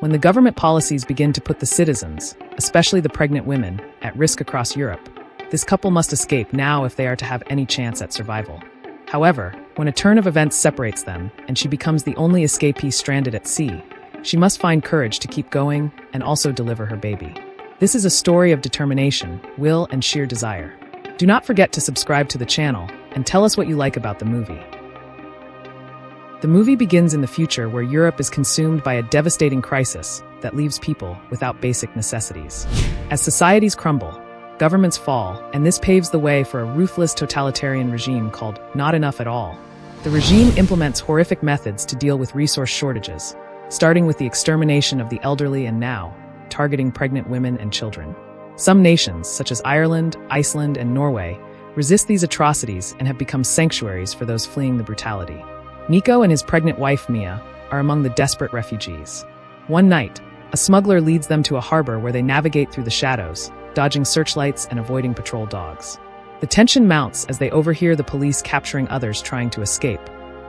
When the government policies begin to put the citizens, especially the pregnant women, at risk across Europe, this couple must escape now if they are to have any chance at survival. However, when a turn of events separates them and she becomes the only escapee stranded at sea, she must find courage to keep going and also deliver her baby. This is a story of determination, will, and sheer desire. Do not forget to subscribe to the channel and tell us what you like about the movie. The movie begins in the future where Europe is consumed by a devastating crisis that leaves people without basic necessities. As societies crumble, governments fall, and this paves the way for a ruthless totalitarian regime called Not Enough at All. The regime implements horrific methods to deal with resource shortages, starting with the extermination of the elderly and now targeting pregnant women and children. Some nations, such as Ireland, Iceland, and Norway, resist these atrocities and have become sanctuaries for those fleeing the brutality. Nico and his pregnant wife, Mia, are among the desperate refugees. One night, a smuggler leads them to a harbor where they navigate through the shadows, dodging searchlights and avoiding patrol dogs. The tension mounts as they overhear the police capturing others trying to escape,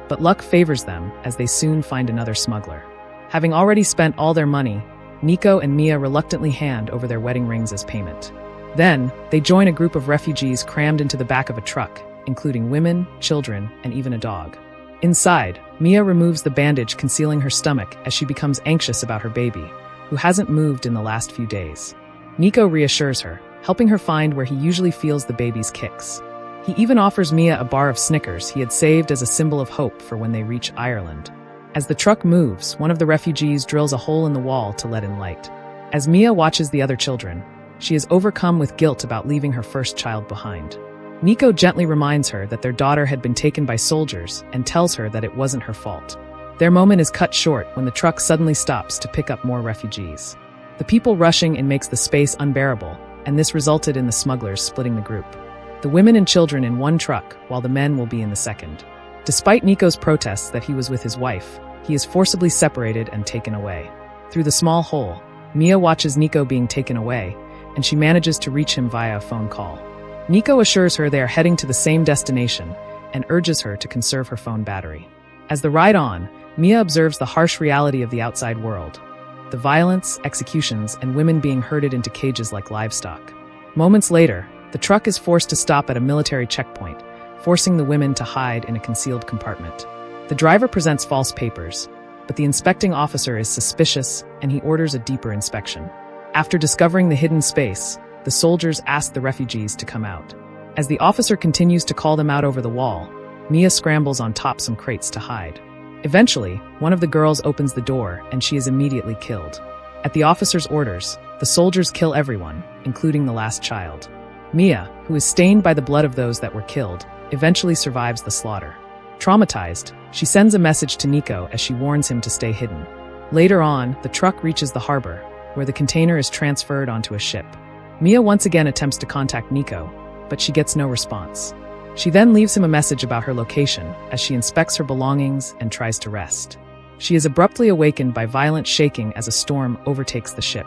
but luck favors them as they soon find another smuggler. Having already spent all their money, Nico and Mia reluctantly hand over their wedding rings as payment. Then, they join a group of refugees crammed into the back of a truck, including women, children, and even a dog. Inside, Mia removes the bandage concealing her stomach as she becomes anxious about her baby, who hasn't moved in the last few days. Nico reassures her, helping her find where he usually feels the baby's kicks. He even offers Mia a bar of Snickers he had saved as a symbol of hope for when they reach Ireland. As the truck moves, one of the refugees drills a hole in the wall to let in light. As Mia watches the other children, she is overcome with guilt about leaving her first child behind. Nico gently reminds her that their daughter had been taken by soldiers and tells her that it wasn't her fault. Their moment is cut short when the truck suddenly stops to pick up more refugees. The people rushing in makes the space unbearable, and this resulted in the smugglers splitting the group. The women and children in one truck, while the men will be in the second. Despite Nico's protests that he was with his wife, he is forcibly separated and taken away. Through the small hole, Mia watches Nico being taken away, and she manages to reach him via a phone call. Nico assures her they are heading to the same destination and urges her to conserve her phone battery. As the ride on, Mia observes the harsh reality of the outside world. The violence, executions, and women being herded into cages like livestock. Moments later, the truck is forced to stop at a military checkpoint, forcing the women to hide in a concealed compartment. The driver presents false papers, but the inspecting officer is suspicious and he orders a deeper inspection. After discovering the hidden space, the soldiers ask the refugees to come out. As the officer continues to call them out over the wall, Mia scrambles on top some crates to hide. Eventually, one of the girls opens the door and she is immediately killed. At the officer's orders, the soldiers kill everyone, including the last child. Mia, who is stained by the blood of those that were killed, eventually survives the slaughter. Traumatized, she sends a message to Nico as she warns him to stay hidden. Later on, the truck reaches the harbor, where the container is transferred onto a ship. Mia once again attempts to contact Nico, but she gets no response. She then leaves him a message about her location as she inspects her belongings and tries to rest. She is abruptly awakened by violent shaking as a storm overtakes the ship.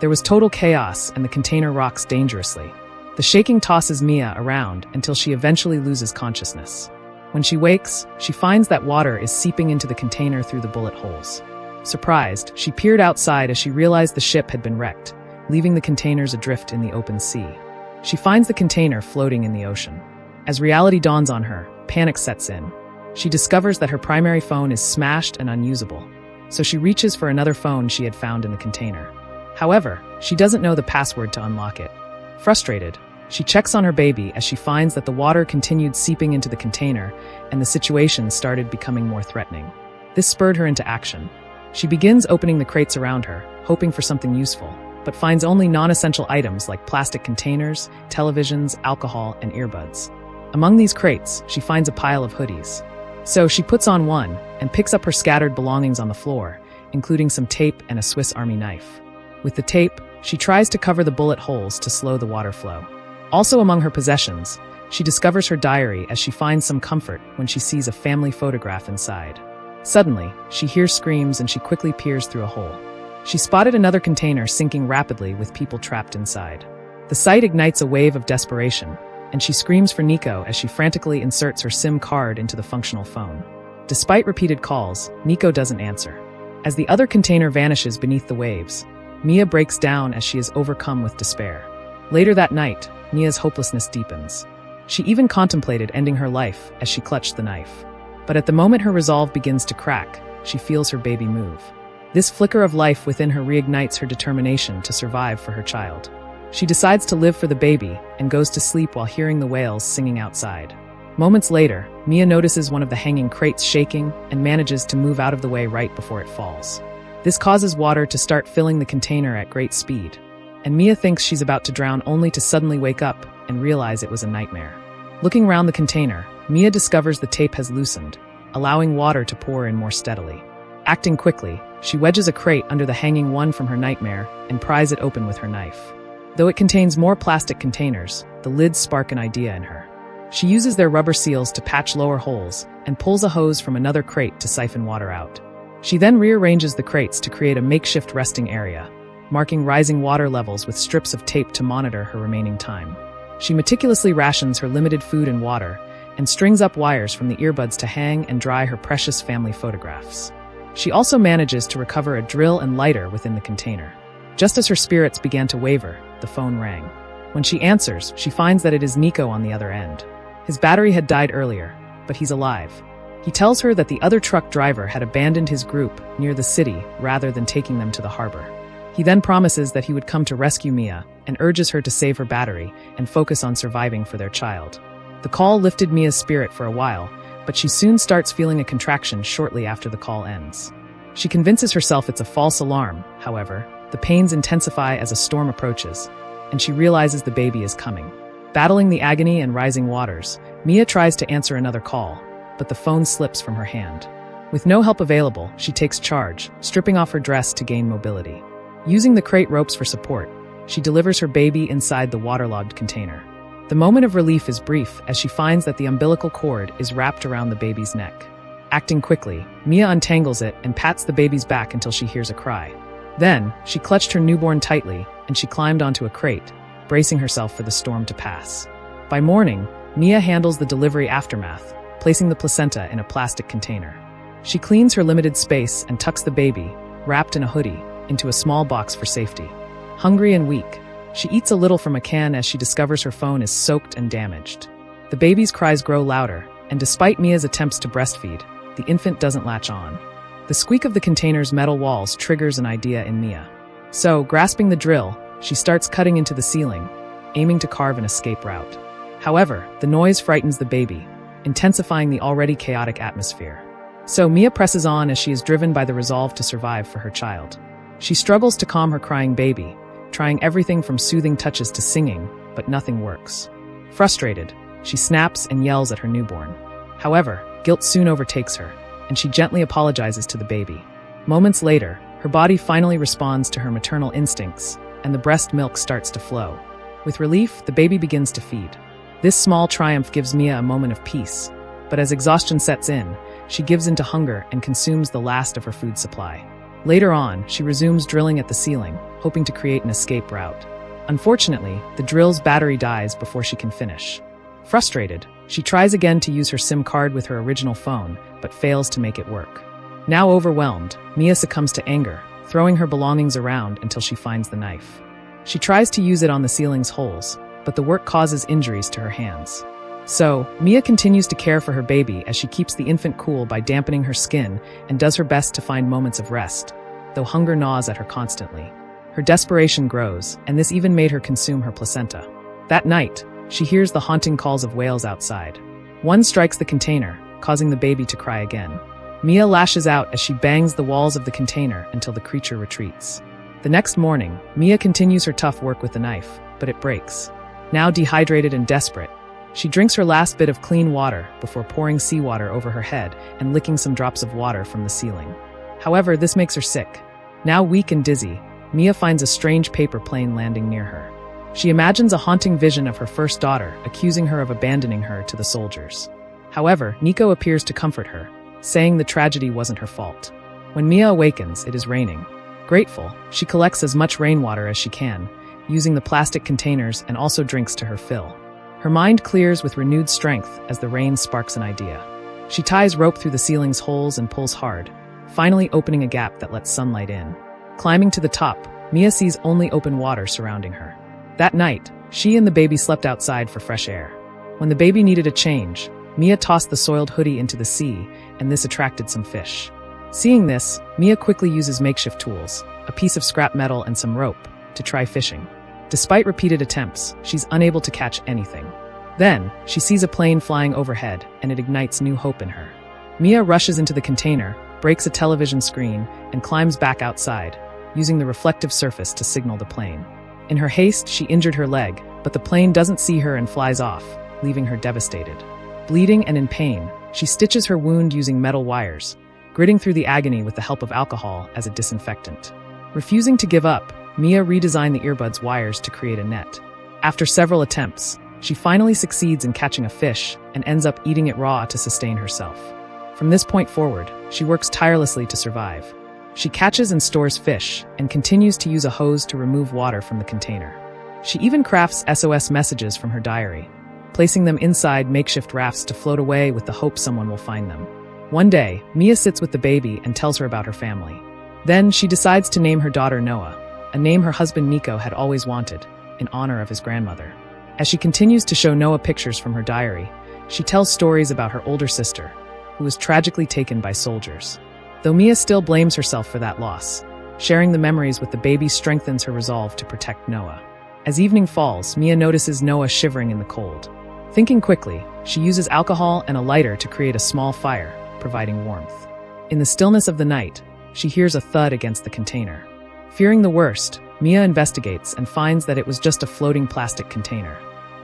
There was total chaos and the container rocks dangerously. The shaking tosses Mia around until she eventually loses consciousness. When she wakes, she finds that water is seeping into the container through the bullet holes. Surprised, she peered outside as she realized the ship had been wrecked, leaving the containers adrift in the open sea. She finds the container floating in the ocean. As reality dawns on her, panic sets in. She discovers that her primary phone is smashed and unusable, so she reaches for another phone she had found in the container. However, she doesn't know the password to unlock it. Frustrated, she checks on her baby as she finds that the water continued seeping into the container and the situation started becoming more threatening. This spurred her into action. She begins opening the crates around her, hoping for something useful, but finds only non-essential items like plastic containers, televisions, alcohol, and earbuds. Among these crates, she finds a pile of hoodies. So she puts on one and picks up her scattered belongings on the floor, including some tape and a Swiss Army knife. With the tape, she tries to cover the bullet holes to slow the water flow. Also among her possessions, she discovers her diary as she finds some comfort when she sees a family photograph inside. Suddenly, she hears screams and she quickly peers through a hole. She spotted another container sinking rapidly with people trapped inside. The sight ignites a wave of desperation, and she screams for Nico as she frantically inserts her SIM card into the functional phone. Despite repeated calls, Nico doesn't answer. As the other container vanishes beneath the waves, Mia breaks down as she is overcome with despair. Later that night, Mia's hopelessness deepens. She even contemplated ending her life as she clutched the knife. But at the moment her resolve begins to crack, she feels her baby move. This flicker of life within her reignites her determination to survive for her child. She decides to live for the baby and goes to sleep while hearing the whales singing outside. Moments later, Mia notices one of the hanging crates shaking and manages to move out of the way right before it falls. This causes water to start filling the container at great speed, and Mia thinks she's about to drown only to suddenly wake up and realize it was a nightmare. Looking around the container, Mia discovers the tape has loosened, allowing water to pour in more steadily. Acting quickly, she wedges a crate under the hanging one from her nightmare and pries it open with her knife. Though it contains more plastic containers, the lids spark an idea in her. She uses their rubber seals to patch lower holes and pulls a hose from another crate to siphon water out. She then rearranges the crates to create a makeshift resting area, marking rising water levels with strips of tape to monitor her remaining time. She meticulously rations her limited food and water and strings up wires from the earbuds to hang and dry her precious family photographs. She also manages to recover a drill and lighter within the container. Just as her spirits began to waver, the phone rang. When she answers, she finds that it is Nico on the other end. His battery had died earlier, but he's alive. He tells her that the other truck driver had abandoned his group near the city rather than taking them to the harbor. He then promises that he would come to rescue Mia and urges her to save her battery and focus on surviving for their child. The call lifted Mia's spirit for a while, but she soon starts feeling a contraction shortly after the call ends. She convinces herself it's a false alarm, however. The pains intensify as a storm approaches, and she realizes the baby is coming. Battling the agony and rising waters, Mia tries to answer another call, but the phone slips from her hand. With no help available, she takes charge, stripping off her dress to gain mobility. Using the crate ropes for support, she delivers her baby inside the waterlogged container. The moment of relief is brief as she finds that the umbilical cord is wrapped around the baby's neck. Acting quickly, Mia untangles it and pats the baby's back until she hears a cry. Then, she clutched her newborn tightly and she climbed onto a crate, bracing herself for the storm to pass. By morning, Mia handles the delivery aftermath, placing the placenta in a plastic container. She cleans her limited space and tucks the baby, wrapped in a hoodie, into a small box for safety. Hungry and weak, she eats a little from a can as she discovers her phone is soaked and damaged. The baby's cries grow louder, and despite Mia's attempts to breastfeed, the infant doesn't latch on. The squeak of the container's metal walls triggers an idea in Mia. So, grasping the drill, she starts cutting into the ceiling, aiming to carve an escape route. However, the noise frightens the baby, intensifying the already chaotic atmosphere. So Mia presses on as she is driven by the resolve to survive for her child. She struggles to calm her crying baby, trying everything from soothing touches to singing, but nothing works. Frustrated, she snaps and yells at her newborn. However, guilt soon overtakes her, and she gently apologizes to the baby. Moments later, her body finally responds to her maternal instincts, and the breast milk starts to flow. With relief, the baby begins to feed. This small triumph gives Mia a moment of peace, but as exhaustion sets in, she gives in to hunger and consumes the last of her food supply. Later on, she resumes drilling at the ceiling, hoping to create an escape route. Unfortunately, the drill's battery dies before she can finish. Frustrated, she tries again to use her SIM card with her original phone, but fails to make it work. Now overwhelmed, Mia succumbs to anger, throwing her belongings around until she finds the knife. She tries to use it on the ceiling's holes, but the work causes injuries to her hands. So, Mia continues to care for her baby as she keeps the infant cool by dampening her skin and does her best to find moments of rest, though hunger gnaws at her constantly. Her desperation grows, and this even made her consume her placenta. That night, she hears the haunting calls of whales outside. One strikes the container, causing the baby to cry again. Mia lashes out as she bangs the walls of the container until the creature retreats. The next morning, Mia continues her tough work with the knife, but it breaks. Now dehydrated and desperate, she drinks her last bit of clean water before pouring seawater over her head and licking some drops of water from the ceiling. However, this makes her sick. Now weak and dizzy, Mia finds a strange paper plane landing near her. She imagines a haunting vision of her first daughter, accusing her of abandoning her to the soldiers. However, Nico appears to comfort her, saying the tragedy wasn't her fault. When Mia awakens, it is raining. Grateful, she collects as much rainwater as she can, using the plastic containers and also drinks to her fill. Her mind clears with renewed strength as the rain sparks an idea. She ties rope through the ceiling's holes and pulls hard, finally opening a gap that lets sunlight in. Climbing to the top, Mia sees only open water surrounding her. That night, she and the baby slept outside for fresh air. When the baby needed a change, Mia tossed the soiled hoodie into the sea, and this attracted some fish. Seeing this, Mia quickly uses makeshift tools, a piece of scrap metal and some rope, to try fishing. Despite repeated attempts, she's unable to catch anything. Then, she sees a plane flying overhead, and it ignites new hope in her. Mia rushes into the container, breaks a television screen, and climbs back outside, using the reflective surface to signal the plane. In her haste, she injured her leg, but the plane doesn't see her and flies off, leaving her devastated. Bleeding and in pain, she stitches her wound using metal wires, gritting through the agony with the help of alcohol as a disinfectant. Refusing to give up, Mia redesigned the earbud's wires to create a net. After several attempts, she finally succeeds in catching a fish and ends up eating it raw to sustain herself. From this point forward, she works tirelessly to survive. She catches and stores fish and continues to use a hose to remove water from the container. She even crafts SOS messages from her diary, placing them inside makeshift rafts to float away with the hope someone will find them. One day, Mia sits with the baby and tells her about her family. Then she decides to name her daughter Noah, a name her husband Nico had always wanted, in honor of his grandmother. As she continues to show Noah pictures from her diary, she tells stories about her older sister, who was tragically taken by soldiers. Though Mia still blames herself for that loss, sharing the memories with the baby strengthens her resolve to protect Noah. As evening falls, Mia notices Noah shivering in the cold. Thinking quickly, she uses alcohol and a lighter to create a small fire, providing warmth. In the stillness of the night, she hears a thud against the container. Fearing the worst, Mia investigates and finds that it was just a floating plastic container.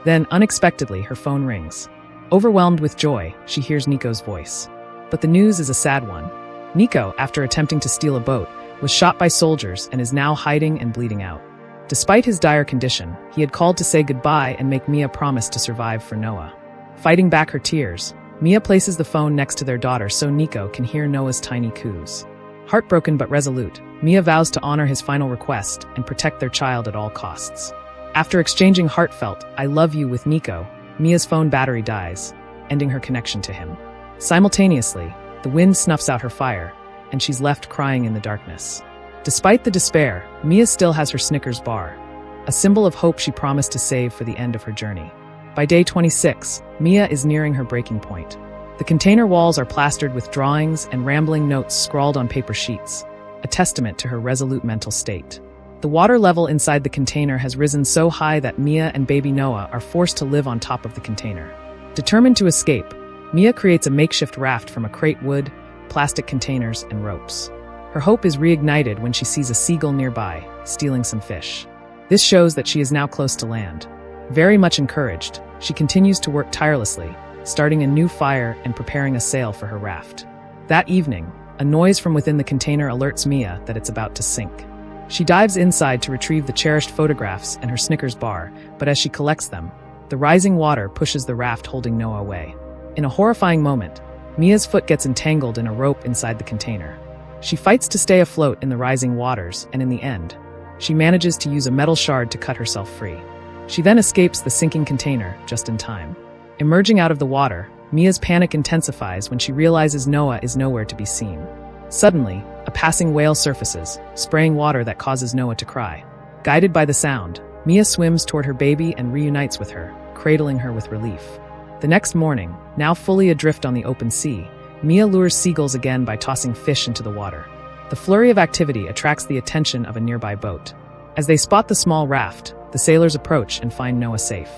Then, unexpectedly, her phone rings. Overwhelmed with joy, she hears Nico's voice. But the news is a sad one. Nico, after attempting to steal a boat, was shot by soldiers and is now hiding and bleeding out. Despite his dire condition, he had called to say goodbye and make Mia promise to survive for Noah. Fighting back her tears, Mia places the phone next to their daughter so Nico can hear Noah's tiny coos. Heartbroken but resolute, Mia vows to honor his final request and protect their child at all costs. After exchanging heartfelt "I love you" with Nico, Mia's phone battery dies, ending her connection to him. Simultaneously, the wind snuffs out her fire, and she's left crying in the darkness. Despite the despair, Mia still has her Snickers bar, a symbol of hope she promised to save for the end of her journey. By day 26, Mia is nearing her breaking point. The container walls are plastered with drawings and rambling notes scrawled on paper sheets, a testament to her resolute mental state. The water level inside the container has risen so high that Mia and baby Noah are forced to live on top of the container. Determined to escape, Mia creates a makeshift raft from a crate wood, plastic containers, and ropes. Her hope is reignited when she sees a seagull nearby, stealing some fish. This shows that she is now close to land. Very much encouraged, she continues to work tirelessly, starting a new fire and preparing a sail for her raft. That evening, a noise from within the container alerts Mia that it's about to sink. She dives inside to retrieve the cherished photographs and her Snickers bar, but as she collects them, the rising water pushes the raft holding Noah away. In a horrifying moment, Mia's foot gets entangled in a rope inside the container. She fights to stay afloat in the rising waters, and in the end, she manages to use a metal shard to cut herself free. She then escapes the sinking container just in time. Emerging out of the water, Mia's panic intensifies when she realizes Noah is nowhere to be seen. Suddenly, a passing whale surfaces, spraying water that causes Noah to cry. Guided by the sound, Mia swims toward her baby and reunites with her, cradling her with relief. The next morning, now fully adrift on the open sea, Mia lures seagulls again by tossing fish into the water. The flurry of activity attracts the attention of a nearby boat. As they spot the small raft, the sailors approach and find Noah safe.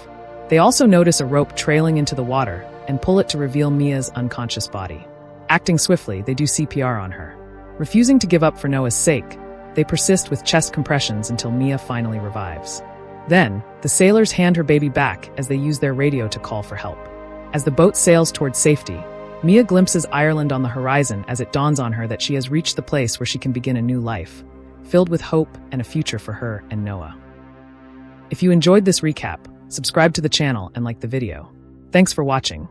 They also notice a rope trailing into the water and pull it to reveal Mia's unconscious body. Acting swiftly, they do CPR on her. Refusing to give up for Noah's sake, they persist with chest compressions until Mia finally revives. Then, the sailors hand her baby back as they use their radio to call for help. As the boat sails towards safety, Mia glimpses Ireland on the horizon as it dawns on her that she has reached the place where she can begin a new life, filled with hope and a future for her and Noah. If you enjoyed this recap, subscribe to the channel and like the video. Thanks for watching.